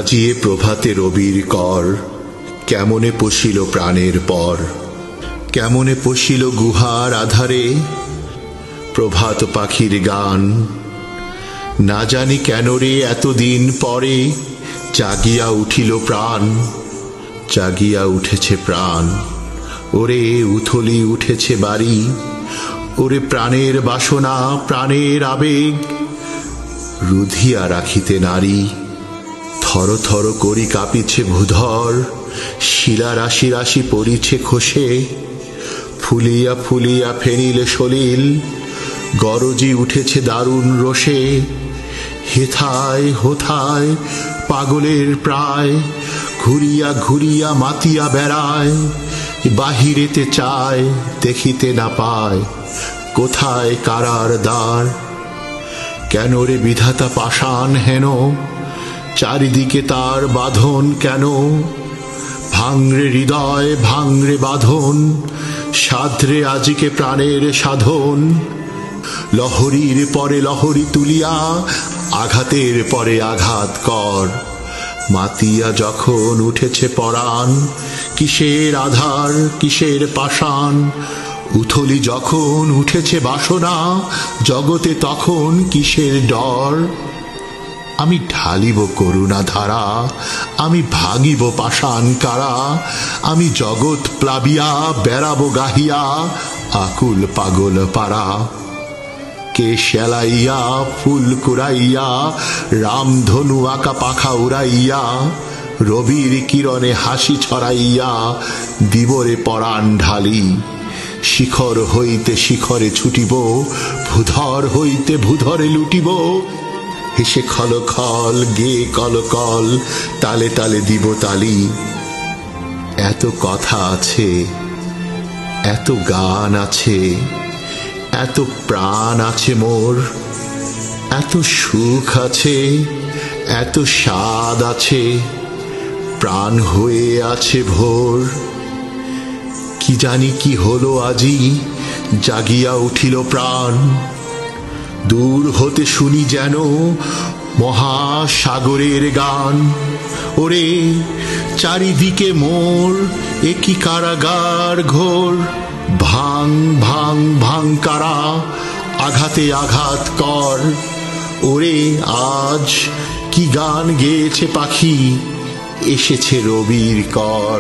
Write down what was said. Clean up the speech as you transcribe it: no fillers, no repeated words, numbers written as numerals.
বাজিয়ে প্রভাতে রবির কর, কেমনে পশিল প্রাণের পর, কেমনে পশিল গুহার আধারে প্রভাত পাখির গান। না জানি কেন রে এতদিন পরে জাগিয়া উঠিল প্রাণ, জাগিয়া উঠেছে প্রাণ। ওরে উথলি উঠেছে বাড়ি, ওরে প্রাণের বাসনা প্রাণের আবেগ রুধিয়া রাখিতে নারী। থর থর করি কাঁপিছে ভূধর, শিলা রাশি রাশি পড়িছে খসে, ফুলিয়া ফুলিয়া ফেনিলে সলিল গরজি উঠেছে দারুণ রোষে। হেথায় হোথায় পাগলের প্রায় ঘুরিয়া ঘুরিয়া মাতিয়া বেড়ায়, বাহিরেতে চায় দেখিতে না পায় কোথায় কারার দ্বার। কেন রে বিধাতা পাষাণ হেন, চারিদিকে তার বাঁধন কেন? ভাঙরে হৃদয় ভাঙরে বাঁধন, সাধরে আজিকে প্রাণের সাধন। লহরীর পরে লহরী তুলিয়া আঘাতের পরে আঘাত কর। মাতিয়া যখন উঠেছে পরাণ, কিসের আধার কিসের পাষাণ। উথলি যখন উঠেছে বাসনা, জগতে তখন কিসের ডর। আমি ঢালিব করুণা ধারা, আমি ভাঙিব পাষাণ কারা। আমি জগৎ প্লাবিয়া বেড়াবো গাহিয়া আকুল পাগল পারা। কে সেলাইয়া ফুল কুড়াইয়া রামধনু আঁকা পাখা উড়াইয়া, রবির কিরণে হাসি ছড়াইয়া দিবরে পরাণ ঢালি। শিখর হইতে শিখরে ছুটিব, ভূধর হইতে ভূধরে লুটিব। হেসে খল খল গে কল কল, তালে তালে দিব তালি। এত কথা আছে, এত গান আছে, এত প্রাণ আছে মোর, এত সুখ আছে, এত স্বাদ আছে, প্রাণ হয়ে আছে ভোর। কি জানি কি হলো আজি, জাগিয়া উঠিল প্রাণ। দূর হতে শুনি যেন মহাসাগরের গান। ওরে চারিদিকে মোর একই কারাগার ঘোর। ভাঙ ভাঙ ভাঙ কারা, আঘাতে আঘাত কর। ওরে আজ কি গান গেয়েছে পাখি, এসেছে রবির কর।